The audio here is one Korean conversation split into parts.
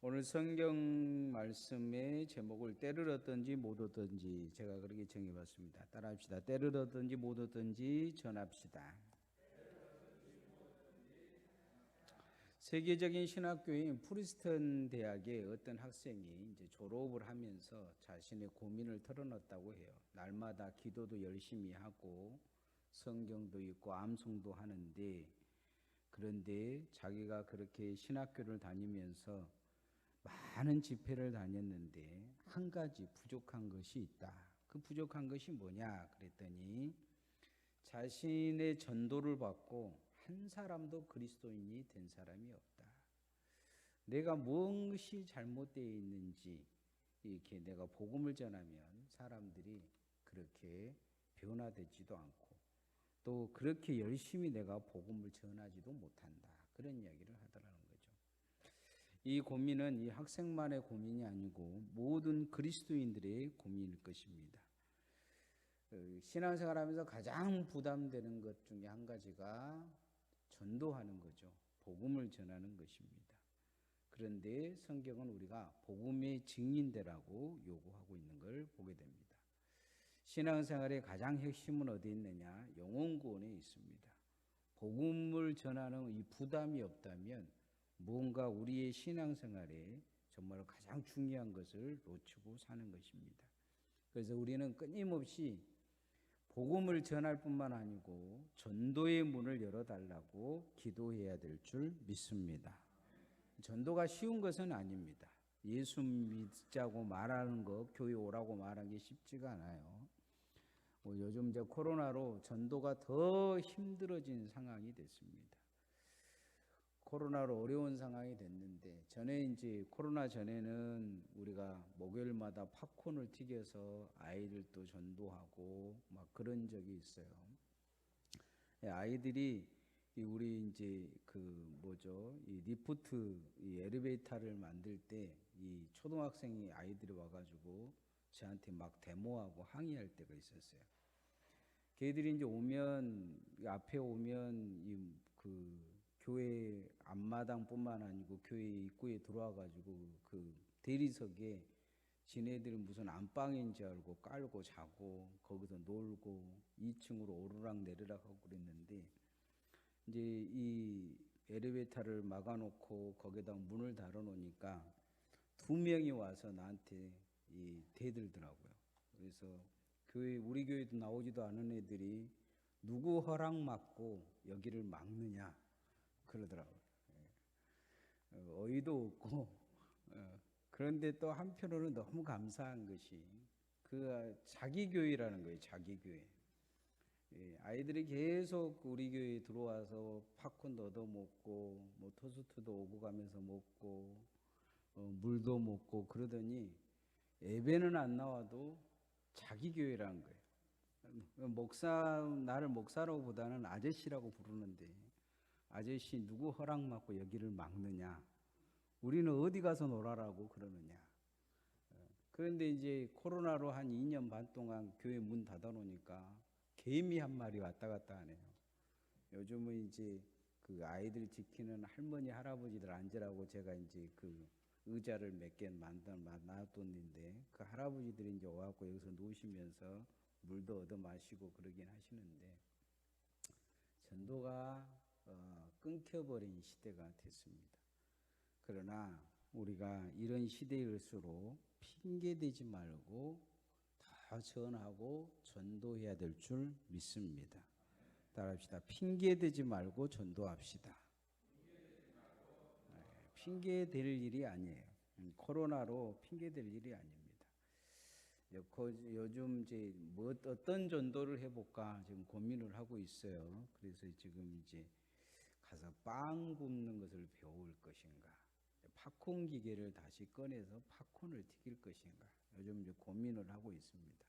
오늘 성경 말씀의 제목을 때를 얻든지 못 얻든지 제가 그렇게 정해봤습니다. 따라합시다. 때를 얻든지 못 얻든지 전합시다. 세계적인 신학교인 프리스턴 대학의 어떤 학생이 이제 졸업을 하면서 자신의 고민을 털어놨다고 해요. 날마다 기도도 열심히 하고 성경도 읽고 암송도 하는데, 그런데 자기가 그렇게 신학교를 다니면서 많은 집회를 다녔는데 한 가지 부족한 것이 있다. 그 부족한 것이 뭐냐 그랬더니 자신의 전도를 받고 한 사람도 그리스도인이 된 사람이 없다. 내가 무엇이 잘못되어 있는지 이렇게 내가 복음을 전하면 사람들이 그렇게 변화되지도 않고 또 그렇게 열심히 내가 복음을 전하지도 못한다. 그런 이야기를 하더라는 거죠. 이 고민은 이 학생만의 고민이 아니고 모든 그리스도인들의 고민일 것입니다. 신앙생활하면서 가장 부담되는 것 중에 한 가지가 전도하는 거죠. 복음을 전하는 것입니다. 그런데 성경은 우리가 복음의 증인되라고 요구하고 있는 걸 보게 됩니다. 신앙생활의 가장 핵심은 어디 있느냐? 영혼구원에 있습니다. 복음을 전하는 이 부담이 없다면 무언가 우리의 신앙생활에 정말 가장 중요한 것을 놓치고 사는 것입니다. 그래서 우리는 끊임없이 복음을 전할 뿐만 아니고 전도의 문을 열어달라고 기도해야 될 줄 믿습니다. 전도가 쉬운 것은 아닙니다. 예수 믿자고 말하는 거, 교회 오라고 말하는 게 쉽지가 않아요. 요즘 이제 코로나로 전도가 더 힘들어진 상황이 됐습니다. 코로나로 어려운 상황이 됐는데, 전에 이제 코로나 전에는 우리가 목요일마다 팝콘을 튀겨서 아이들도 전도하고 막 그런 적이 있어요. 아이들이 우리 이제 이 리프트 이 엘리베이터를 만들 때 이 초등학생이 아이들이 와가지고 저한테 막 데모하고 항의할 때가 있었어요. 걔들이 이제 앞에 오면 교회 앞마당뿐만 아니고 교회 입구에 들어와가지고 그 대리석에 지네들은 무슨 안방인 줄 알고 깔고 자고 거기서 놀고 2층으로 오르락 내리락 하고 그랬는데, 이제 이 엘리베이터를 막아놓고 거기다 문을 달아놓으니까 2명이 와서 나한테 대들더라고요. 그래서 우리 교회도 나오지도 않은 애들이 누구 허락 받고 여기를 막느냐 그러더라고요. 어이도 없고, 그런데 또 한편으로는 너무 감사한 것이 자기 교회라는 거예요. 자기 교회. 아이들이 계속 우리 교회에 들어와서 팝콘도 얻어 먹고 뭐 토스트도 오고 가면서 먹고 물도 먹고 그러더니 예배는 안 나와도 자기 교회라는 거예요. 나를 목사라고 보다는 아저씨라고 부르는데, 아저씨 누구 허락 받고 여기를 막느냐? 우리는 어디 가서 놀아라고 그러느냐? 그런데 이제 코로나로 한 2년 반 동안 교회 문 닫아 놓으니까 개미 한 마리 왔다 갔다 하네요. 요즘은 이제 그 아이들 지키는 할머니 할아버지들 앉으라고 제가 이제 그 의자를 몇 개 놔뒀는데 그 할아버지들이 이제 와갖고 여기서 누우시면서 물도 얻어 마시고 그러긴 하시는데, 전도가 끊겨버린 시대가 됐습니다. 그러나 우리가 이런 시대일수록 핑계대지 말고 더 전하고 전도해야 될 줄 믿습니다. 따라합시다. 핑계대지 말고 전도합시다. 핑계댈 일이 아니에요. 코로나로 핑계댈 일이 아닙니다. 요즘 이제 어떤 전도를 해볼까 지금 고민을 하고 있어요. 그래서 지금 이제 가서 빵 굽는 것을 배울 것인가, 팝콘 기계를 다시 꺼내서 팝콘을 튀길 것인가, 요즘 이제 고민을 하고 있습니다.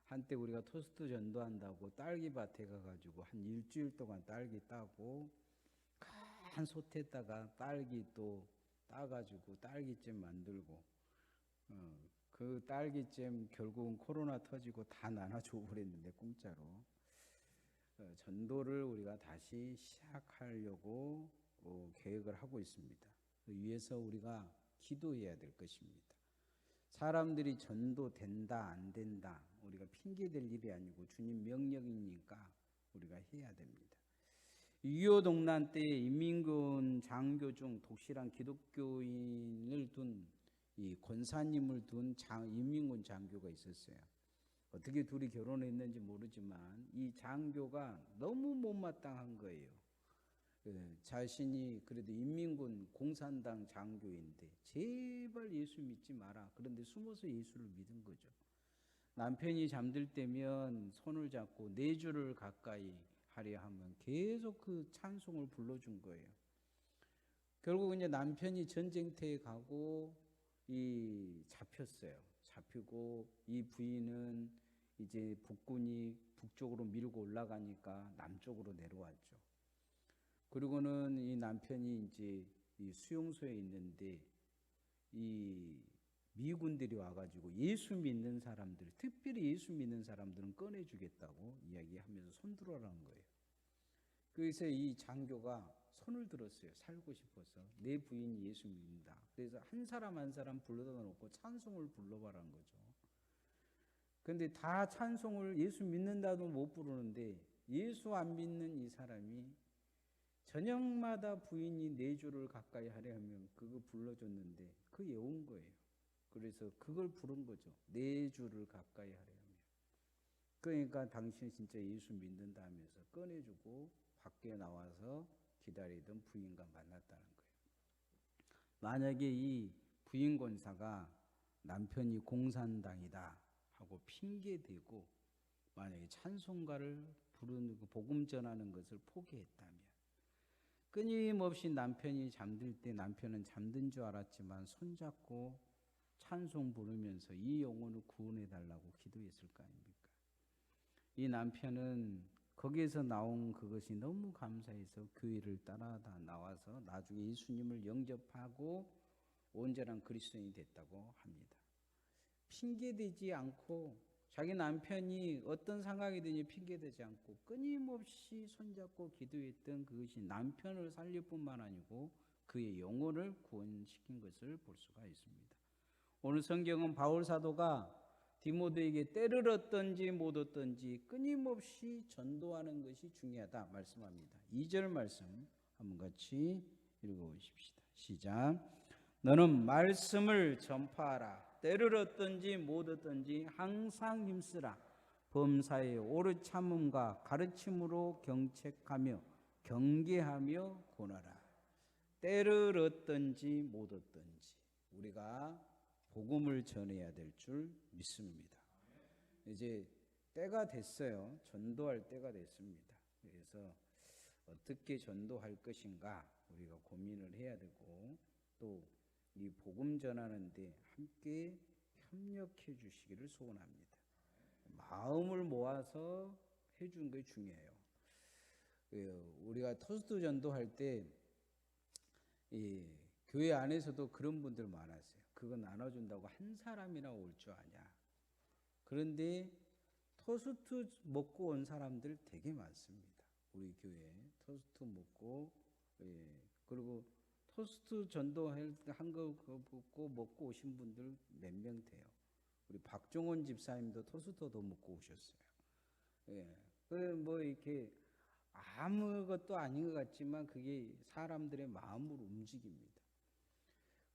한때 우리가 토스트 전도한다고 딸기밭에 가가지고 한 일주일 동안 딸기 따고 큰 솥에다가 딸기 또 따가지고 딸기잼 만들고, 그 딸기잼 결국은 코로나 터지고 다 나눠줘 버렸는데 공짜로. 전도를 우리가 다시 시작하려고 계획을 하고 있습니다. 위해서 우리가 기도해야 될 것입니다. 사람들이 전도된다 안 된다 우리가 핑계댈 일이 아니고 주님 명령이니까 우리가 해야 됩니다. 6.25 동란 때 인민군 장교 중 독실한 기독교인을 둔 이 권사님을 둔 인민군 장교가 있었어요. 어떻게 둘이 결혼했는지 모르지만 이 장교가 너무 못마땅한 거예요. 자신이 그래도 인민군 공산당 장교인데 제발 예수 믿지 마라. 그런데 숨어서 예수를 믿은 거죠. 남편이 잠들 때면 손을 잡고 4주를 가까이 하려 하면 계속 그 찬송을 불러준 거예요. 결국 이제 남편이 전쟁터에 가고 잡혔어요. 잡히고 이 부인은 이제 북군이 북쪽으로 밀고 올라가니까 남쪽으로 내려왔죠. 그리고는 이 남편이 이제 이 수용소에 있는데 이 미군들이 와가지고 예수 믿는 사람들, 특별히 예수 믿는 사람들은 꺼내주겠다고 이야기하면서 손들어라는 거예요. 그래서 이 장교가 손을 들었어요. 살고 싶어서. 내 부인이 예수 믿는다. 그래서 한 사람 한 사람 불러다 놓고 찬송을 불러봐라는 거죠. 그런데 다 찬송을 예수 믿는다도 못 부르는데 예수 안 믿는 이 사람이 저녁마다 부인이 4주를 가까이 하려 하면 그거 불러줬는데 그 외운 거예요. 그래서 그걸 부른 거죠. 4주를 가까이 하려 하면. 그러니까 당신 진짜 예수 믿는다 하면서 꺼내주고 밖에 나와서 기다리던 부인과 만났다는 거예요. 만약에 이 부인 권사가 남편이 공산당이다 하고 핑계대고 만약에 찬송가를 부르는 복음 전하는 것을 포기했다면 끊임없이 남편이 잠들 때 남편은 잠든 줄 알았지만 손잡고 찬송 부르면서 이 영혼을 구원해 달라고 기도했을 거 아닙니까? 이 남편은 거기에서 나온 그것이 너무 감사해서 교회를 따라다 나와서 나중에 예수님을 영접하고 온전한 그리스도인이 됐다고 합니다. 핑계대지 않고 자기 남편이 어떤 상황이 되니 핑계대지 않고 끊임없이 손잡고 기도했던 그것이 남편을 살릴 뿐만 아니고 그의 영혼을 구원시킨 것을 볼 수가 있습니다. 오늘 성경은 바울 사도가 디모데에게 때를 얻든지 못 얻든지 끊임없이 전도하는 것이 중요하다 말씀합니다. 2절 말씀 한번 같이 읽어보십시다. 시작. 너는 말씀을 전파하라. 때를 얻든지 못 얻든지 항상 힘쓰라. 범사에 오래 참음과 가르침으로 경책하며 경계하며 권하라. 때를 얻든지 못 얻든지 우리가 복음을 전해야 될 줄 믿습니다. 이제 때가 됐어요. 전도할 때가 됐습니다. 그래서 어떻게 전도할 것인가 우리가 고민을 해야 되고 또 이 복음 전하는데 함께 협력해 주시기를 소원합니다. 마음을 모아서 해준 게 중요해요. 우리가 토스트 전도할 때 교회 안에서도 그런 분들 많았어요. 그거 나눠준다고 한 사람이나 올 줄 아냐. 그런데 토스트 먹고 온 사람들 되게 많습니다. 우리 교회에 토스트 먹고 그리고 토스트 전도한 거 먹고 오신 분들 몇 명 돼요. 우리 박종원 집사님도 토스트도 먹고 오셨어요. 뭐 이렇게 아무것도 아닌 것 같지만 그게 사람들의 마음을 움직입니다.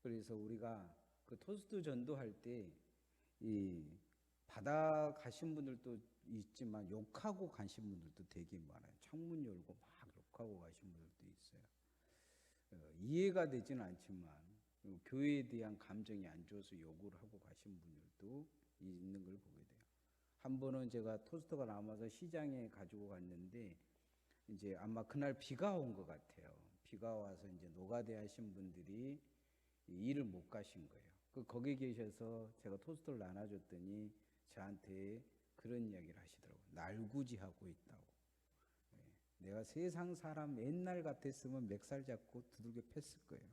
그래서 우리가 그 토스트 전도할 때 받아 가신 분들도 있지만 욕하고 가신 분들도 되게 많아요. 창문 열고 막 욕하고 가신 분들도 있어요. 이해가 되지는 않지만 교회에 대한 감정이 안 좋아서 욕을 하고 가신 분들도 있는 걸 보게 돼요. 한 번은 제가 토스트가 남아서 시장에 가지고 갔는데 이제 아마 그날 비가 온 것 같아요. 비가 와서 이제 노가대 하신 분들이 일을 못 가신 거예요. 거기 계셔서 제가 토스트를 나눠줬더니 저한테 그런 이야기를 하시더라고요. 날구지하고 있다고. 내가 세상 사람 옛날 같았으면 맥살 잡고 두들겨 팼을 거예요.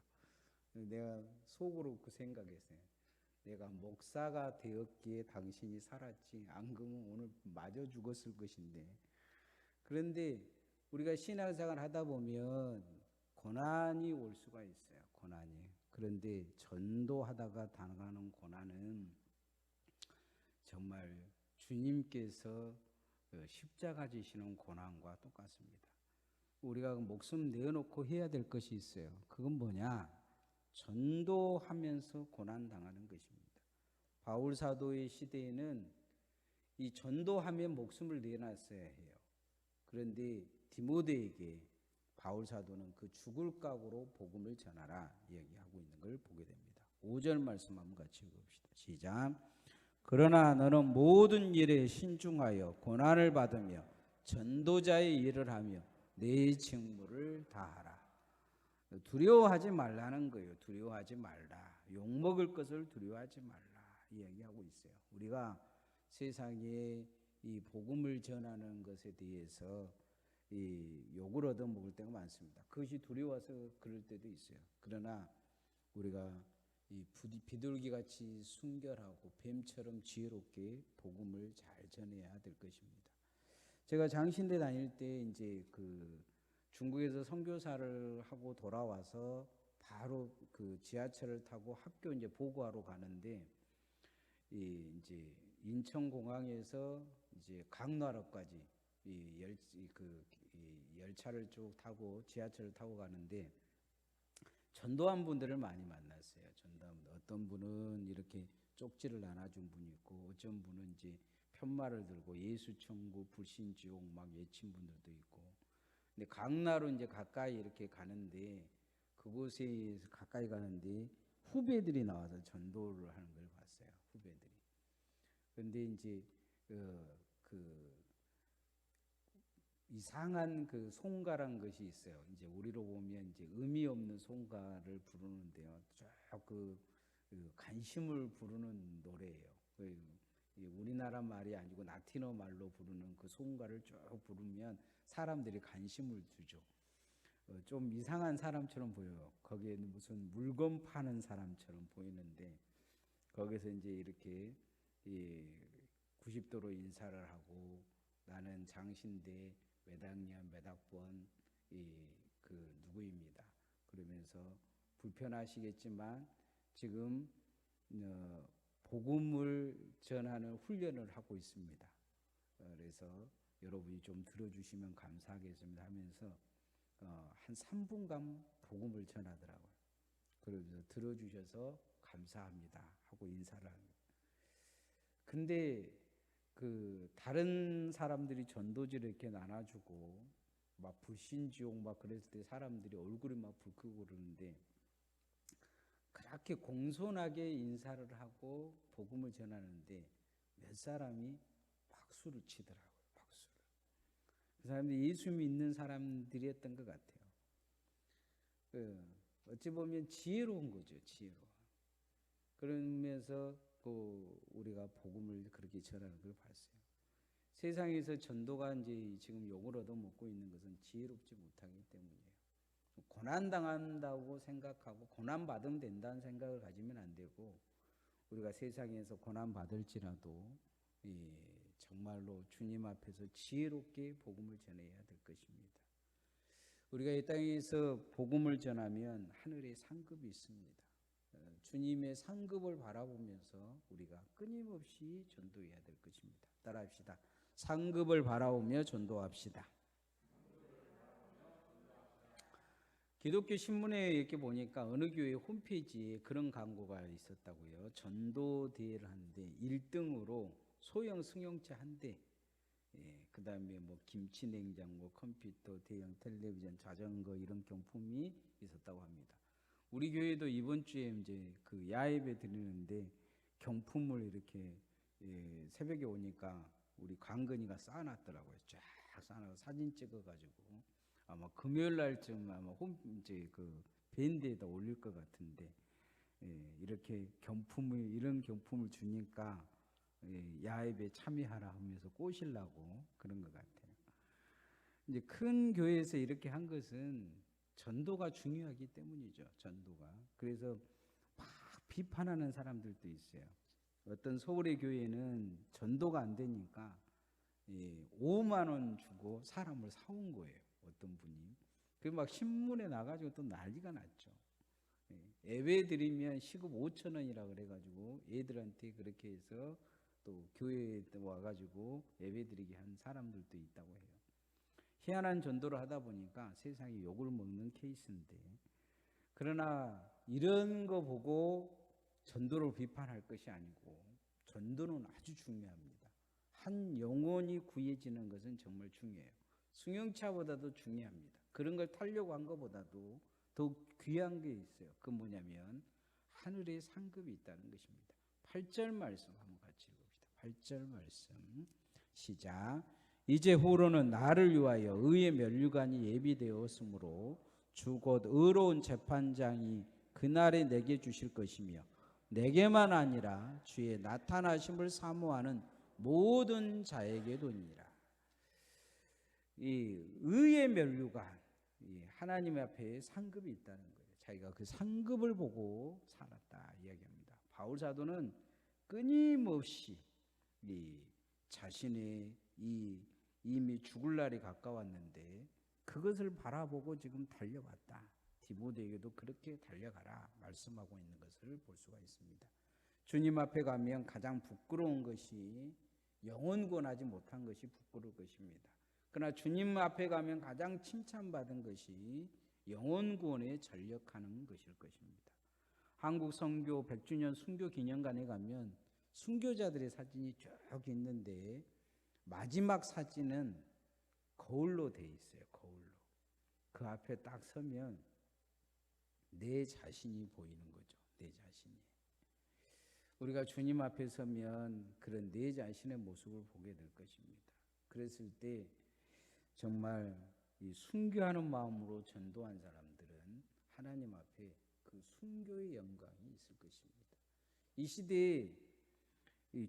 내가 속으로 그 생각했어요. 내가 목사가 되었기에 당신이 살았지 안 그러면 오늘 맞아 죽었을 것인데. 그런데 우리가 신앙생활 하다 보면 고난이 올 수가 있어요. 고난이. 그런데 전도하다가 당하는 고난은 정말 주님께서 십자가 지시는 고난과 똑같습니다. 우리가 목숨 내어놓고 해야 될 것이 있어요. 그건 뭐냐? 전도하면서 고난 당하는 것입니다. 바울 사도의 시대에는 이 전도하면 목숨을 내놨어야 해요. 그런데 디모데에게 바울 사도는 그 죽을 각오로 복음을 전하라 이야기하고 있는 걸 보게 됩니다. 5절 말씀 한번 같이 읽읍시다. 시작. 그러나 너는 모든 일에 신중하여 고난을 받으며 전도자의 일을 하며 내 직무를 다하라. 두려워하지 말라는 거예요. 두려워하지 말라. 욕먹을 것을 두려워하지 말라 이야기하고 있어요. 우리가 세상에 이 복음을 전하는 것에 대해서 이 욕을 얻어먹을 때가 많습니다. 그것이 두려워서 그럴 때도 있어요. 그러나 우리가 이 비둘기같이 순결하고 뱀처럼 지혜롭게 복음을 잘 전해야 될 것입니다. 제가 장신대 다닐 때 이제 그 중국에서 선교사를 하고 돌아와서 바로 그 지하철을 타고 학교 이제 보고하러 가는데 이제 인천공항에서 이제 강나라까지 이 열차를 쭉 타고 지하철을 타고 가는데 전도한 분들을 많이 만났어요. 어떤 분은 이렇게 쪽지를 나눠준 분이 있고, 어떤 분은 이제 편말을 들고 예수 천국, 불신 지옥 막 외친 분들도 있고. 근데 강나로 이제 가까이 이렇게 가는데 그곳에 가까이 가는데 후배들이 나와서 전도를 하는 걸 봤어요. 후배들이. 그런데 이제 이상한 그 송가란 것이 있어요. 이제 우리로 보면 이제 의미 없는 송가를 부르는데요. 쭉 관심을 부르는 노래예요. 우리나라 말이 아니고 라틴어 말로 부르는 그 송가를 쭉 부르면 사람들이 관심을 주죠. 좀 이상한 사람처럼 보여요. 거기에는 무슨 물건 파는 사람처럼 보이는데 거기서 이제 이렇게 90도로 인사를 하고 나는 장신대 몇 학년 몇 학번 누구입니다. 그러면서 불편하시겠지만 지금 복음을 전하는 훈련을 하고 있습니다. 그래서 여러분이 좀 들어주시면 감사하겠습니다 하면서 한 3분간 복음을 전하더라고요. 그러면서 들어주셔서 감사합니다 하고 인사를 합니다. 근데 다른 사람들이 전도지를 이렇게 나눠주고 막 불신지옥 막 그랬을 때 사람들이 얼굴이 막 붉고 그러는데 그렇게 공손하게 인사를 하고 복음을 전하는데 몇 사람이 박수를 치더라고요. 박수를. 그 사람들이 예수 믿는 사람들이었던 것 같아요. 어찌 보면 지혜로운 거죠. 지혜로워. 그러면서 우리가 복음을 그렇게 전하는 걸 봤어요. 세상에서 전도가 이제 지금 욕을 얻어먹고 있는 것은 지혜롭지 못하기 때문이에요. 고난 당한다고 생각하고 고난 받으면 된다는 생각을 가지면 안 되고 우리가 세상에서 고난 받을지라도 정말로 주님 앞에서 지혜롭게 복음을 전해야 될 것입니다. 우리가 이 땅에서 복음을 전하면 하늘에 상급이 있습니다. 주님의 상급을 바라보면서 우리가 끊임없이 전도해야 될 것입니다. 따라합시다. 상급을 바라보며 전도합시다. 기독교 신문에 이렇게 보니까 어느 교회 홈페이지에 그런 광고가 있었다고요. 전도 대회를 하는데 1등으로 소형 승용차 한 대, 그 다음에 뭐 김치 냉장고, 컴퓨터, 대형 텔레비전, 자전거 이런 경품이 있었다고 합니다. 우리 교회도 이번 주에 이제 그 야예배 드리는데 경품을 이렇게 새벽에 오니까 우리 강건이가 쌓아놨더라고요. 쫙 쌓아놔서 사진 찍어가지고 아마 금요일 날쯤 아마 이제 그 밴드에다 올릴 것 같은데 이렇게 이런 경품을 주니까 야예배 참여하라 하면서 꼬시려고 그런 것 같아요. 이제 큰 교회에서 이렇게 한 것은 전도가 중요하기 때문이죠. 전도가. 그래서 막 비판하는 사람들도 있어요. 어떤 서울의 교회는 전도가 안 되니까 5만 원 주고 사람을 사온 거예요. 어떤 분이. 그래서 막 신문에 나가지고 또 난리가 났죠. 예배 드리면 시급 5천 원이라 그래가지고 애들한테 그렇게 해서 또 교회에 와가지고 예배 드리게 한 사람들도 있다고 해요. 희한한 전도를 하다 보니까 세상에 욕을 먹는 케이스인데, 그러나 이런 거 보고 전도를 비판할 것이 아니고 전도는 아주 중요합니다. 한 영혼이 구해지는 것은 정말 중요해요. 승용차보다도 중요합니다. 그런 걸 타려고 한 것보다도 더 귀한 게 있어요. 그 뭐냐면 하늘에 상급이 있다는 것입니다. 8절 말씀 한번 같이 읽읍시다. 8절 말씀 시작. 이제 후로는 나를 위하여 의의 면류관이 예비되었으므로 주 곧 의로운 재판장이 그날에 내게 주실 것이며 내게만 아니라 주의 나타나심을 사모하는 모든 자에게도니라. 이 의의 면류관, 하나님 앞에 상급이 있다는 거예요. 자기가 그 상급을 보고 살았다 이야기합니다. 바울 사도는 끊임없이 자신의 이미 죽을 날이 가까웠는데 그것을 바라보고 지금 달려왔다. 디모데에게도 그렇게 달려가라 말씀하고 있는 것을 볼 수가 있습니다. 주님 앞에 가면 가장 부끄러운 것이 영혼 구원하지 못한 것이 부끄러울 것입니다. 그러나 주님 앞에 가면 가장 칭찬받은 것이 영혼 구원에 전력하는 것일 것입니다. 한국 선교 100주년 순교 기념관에 가면 순교자들의 사진이 쭉 있는데 마지막 사진은 거울로 돼 있어요. 거울로. 그 앞에 딱 서면 내 자신이 보이는 거죠. 내 자신이. 우리가 주님 앞에 서면 그런 내 자신의 모습을 보게 될 것입니다. 그랬을 때 정말 이 순교하는 마음으로 전도한 사람들은 하나님 앞에 그 순교의 영광이 있을 것입니다. 이 시대에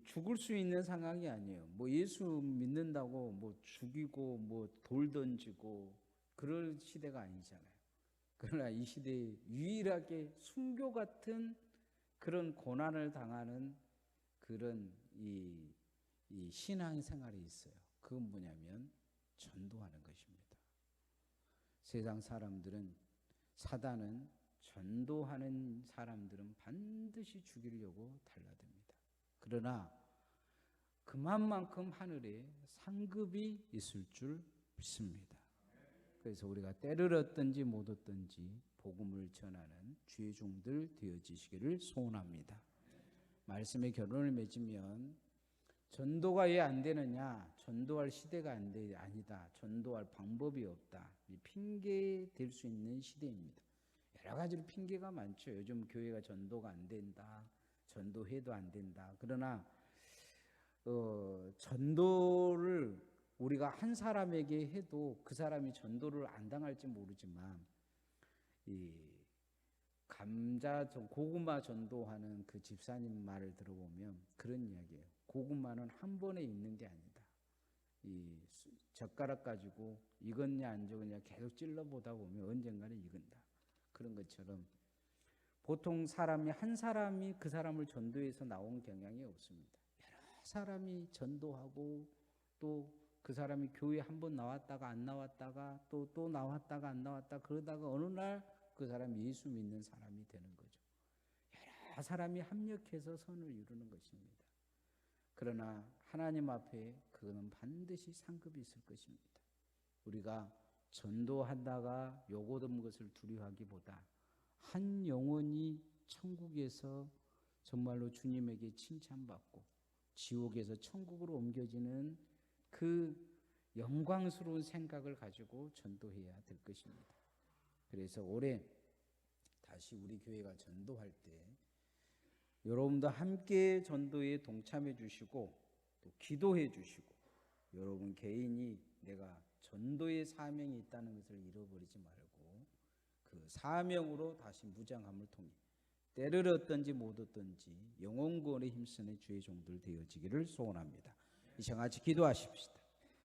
죽을 수 있는 상황이 아니에요. 뭐 예수 믿는다고 뭐 죽이고 뭐 돌 던지고 그럴 시대가 아니잖아요. 그러나 이 시대에 유일하게 순교 같은 그런 고난을 당하는 그런 이 신앙생활이 있어요. 그건 뭐냐면 전도하는 것입니다. 세상 사람들은, 사단은 전도하는 사람들은 반드시 죽이려고 달라듭니다. 그러나 그만큼 하늘에 상급이 있을 줄 믿습니다. 그래서 우리가 때를 얻든지 못 얻든지 복음을 전하는 주의 종들 되어지시기를 소원합니다. 말씀에 결론을 맺으면 전도가 왜 안 되느냐? 전도할 시대가 아니다. 전도할 방법이 없다. 핑계 될 수 있는 시대입니다. 여러 가지로 핑계가 많죠. 요즘 교회가 전도가 안 된다. 전도해도 안 된다. 그러나 전도를 우리가 한 사람에게 해도 그 사람이 전도를 안 당할지 모르지만 이 고구마 전도하는 그 집사님 말을 들어보면 그런 이야기예요. 고구마는 한 번에 익는 게 아니다. 이 젓가락 가지고 익었냐 안 익었냐 계속 찔러보다 보면 언젠가는 익은다. 그런 것처럼 보통 한 사람이 그 사람을 전도해서 나온 경향이 없습니다. 여러 사람이 전도하고 또 그 사람이 교회 한 번 나왔다가 안 나왔다가 또 나왔다가 안 나왔다 그러다가 어느 날 그 사람이 예수 믿는 사람이 되는 거죠. 여러 사람이 합력해서 선을 이루는 것입니다. 그러나 하나님 앞에 그거는 반드시 상급이 있을 것입니다. 우리가 전도하다가 요거 얻은 것을 두려워하기보다 한 영혼이 천국에서 정말로 주님에게 칭찬받고 지옥에서 천국으로 옮겨지는 그 영광스러운 생각을 가지고 전도해야 될 것입니다. 그래서 올해 다시 우리 교회가 전도할 때 여러분도 함께 전도에 동참해 주시고 또 기도해 주시고 여러분 개인이 내가 전도의 사명이 있다는 것을 잃어버리지 말고 그 사명으로 다시 무장함을 통해 때를 얻든지 못 얻든지 영혼 구원에 힘쓰는 주의 종들 되어지기를 소원합니다. 이 시간 같이 기도하십시다.